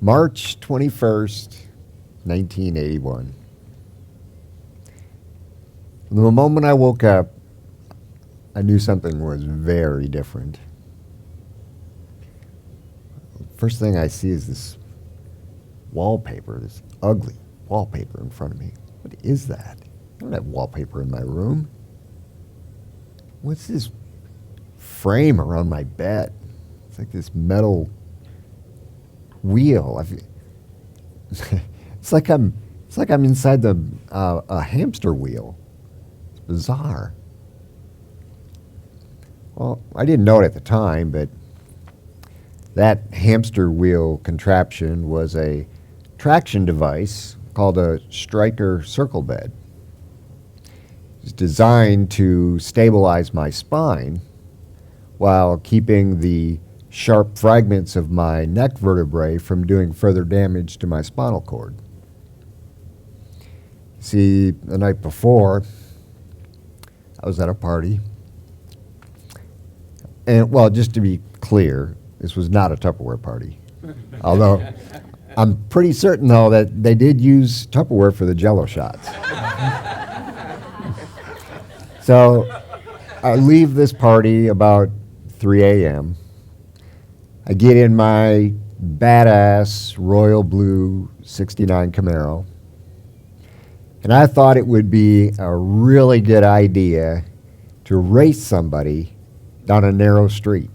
March 21st, 1981. The moment I woke up, I knew something was very different. First thing I see is this wallpaper, this ugly wallpaper in front of me. What is that? I don't have wallpaper in my room. What's this frame around my bed? It's like this metal wheel. It's like I'm inside a hamster wheel. It's bizarre. Well, I didn't know it at the time, but that hamster wheel contraption was a traction device called a Stryker circle bed. It's designed to stabilize my spine while keeping the sharp fragments of my neck vertebrae from doing further damage to my spinal cord. See, the night before, I was at a party. And, well, just to be clear, this was not a Tupperware party. Although, I'm pretty certain, though, that they did use Tupperware for the Jell-O shots. So, I leave this party about 3 a.m. I get in my badass royal blue 69 Camaro, and I thought it would be a really good idea to race somebody down a narrow street.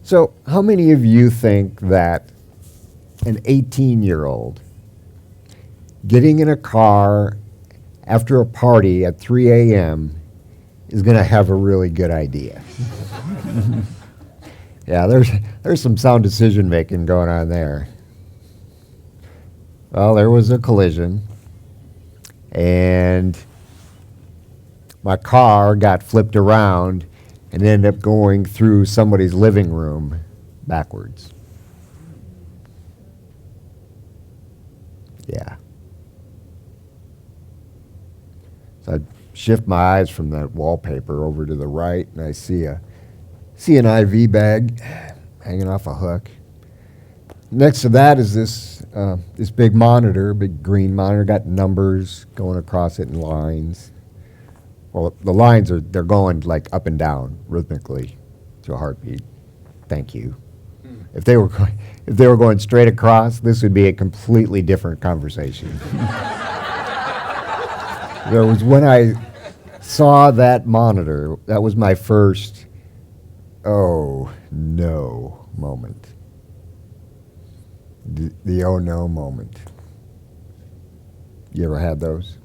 So how many of you think that an 18-year-old getting in a car after a party at 3 a.m. is going to have a really good idea? Yeah, there's some sound decision making going on there. Well, there was a collision, and my car got flipped around and ended up going through somebody's living room backwards. Yeah. So I shift my eyes from that wallpaper over to the right, and I see an IV bag hanging off a hook. Next to that is this big monitor, big green monitor, got numbers going across it in lines. Well, the lines they're going like up and down rhythmically to a heartbeat. Thank you. If they were going straight across, this would be a completely different conversation. There was when I saw that monitor, that was my first oh no moment. The oh no moment. You ever had those?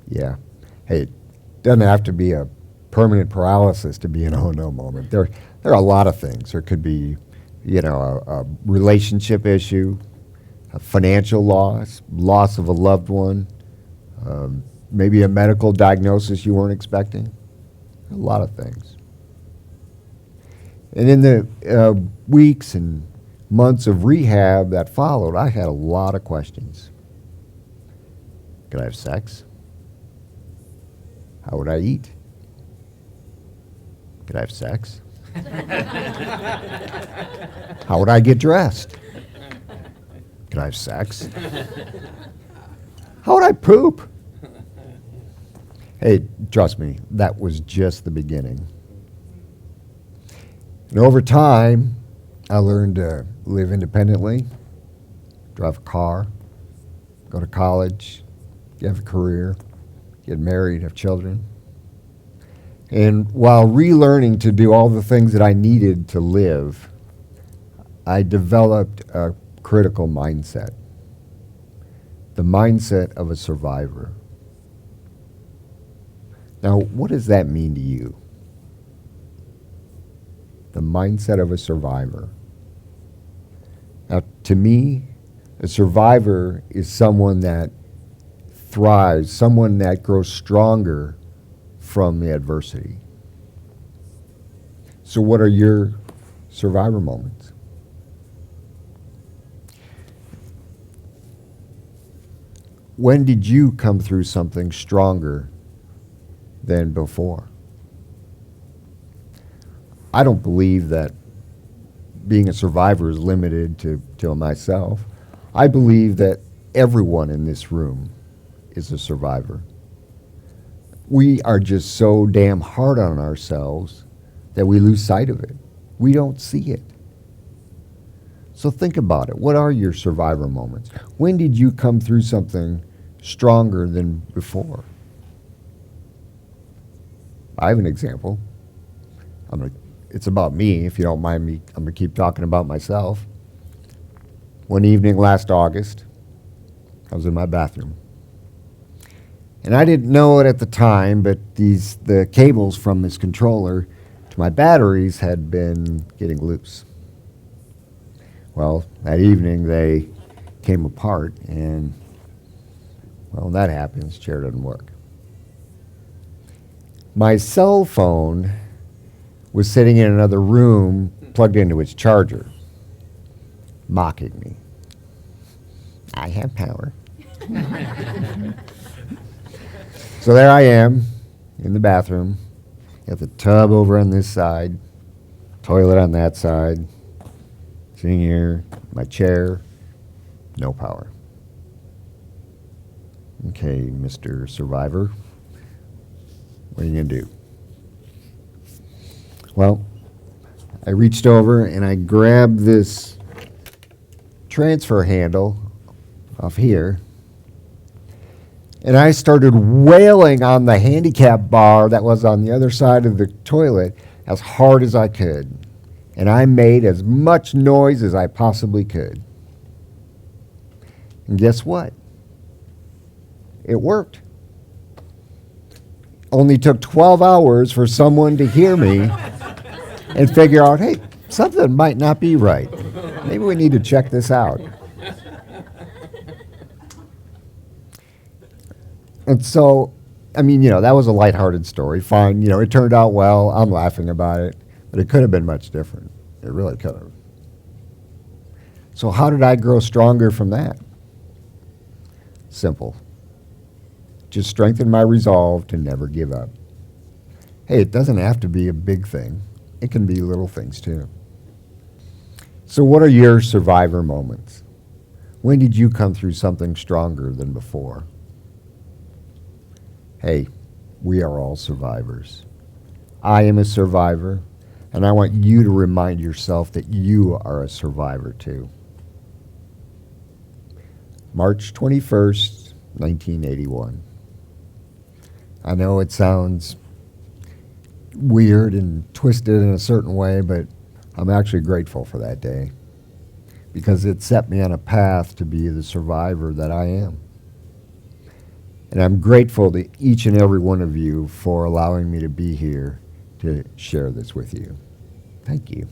Yeah. Hey, it doesn't have to be a permanent paralysis to be an oh no moment. There are a lot of things. There could be, a relationship issue, a financial loss of a loved one, maybe a medical diagnosis you weren't expecting. A lot of things. And in the weeks and months of rehab that followed, I had a lot of questions. Could I have sex? How would I eat? Could I have sex? How would I get dressed? Could I have sex? How would I poop? Hey, trust me, that was just the beginning. And over time, I learned to live independently, drive a car, go to college, have a career, get married, have children. And while relearning to do all the things that I needed to live, I developed a critical mindset, the mindset of a survivor. Now, what does that mean to you? The mindset of a survivor. Now, to me, a survivor is someone that thrives, someone that grows stronger from the adversity. So what are your survivor moments? When did you come through something stronger than before? I don't believe that being a survivor is limited to myself. I believe that everyone in this room is a survivor. We are just so damn hard on ourselves that we lose sight of it. We don't see it. So think about it. What are your survivor moments? When did you come through something stronger than before? I have an example. It's about me, if you don't mind me. I'm going to keep talking about myself. One evening last August, I was in my bathroom. And I didn't know it at the time, but the cables from this controller to my batteries had been getting loose. Well, that evening they came apart, and well, when that happens, chair doesn't work. My cell phone was sitting in another room plugged into its charger, mocking me. I have power. So there I am in the bathroom, got the tub over on this side, toilet on that side, sitting here, my chair, no power. Okay, Mr. Survivor, what are you going to do? Well, I reached over and I grabbed this transfer handle off here, and I started wailing on the handicap bar that was on the other side of the toilet as hard as I could. And I made as much noise as I possibly could. And guess what? It worked. Only took 12 hours for someone to hear me and figure out, hey, something might not be right. Maybe we need to check this out. And so, I mean, that was a lighthearted story. Fine, it turned out well. I'm laughing about it. But it could have been much different. It really could have. So how did I grow stronger from that? Simple. Just strengthen my resolve to never give up. Hey, it doesn't have to be a big thing. It can be little things too. So what are your survivor moments? When did you come through something stronger than before? Hey, we are all survivors. I am a survivor, and I want you to remind yourself that you are a survivor too. March 21st, 1981. I know it sounds weird and twisted in a certain way, but I'm actually grateful for that day because it set me on a path to be the survivor that I am. And I'm grateful to each and every one of you for allowing me to be here to share this with you. Thank you.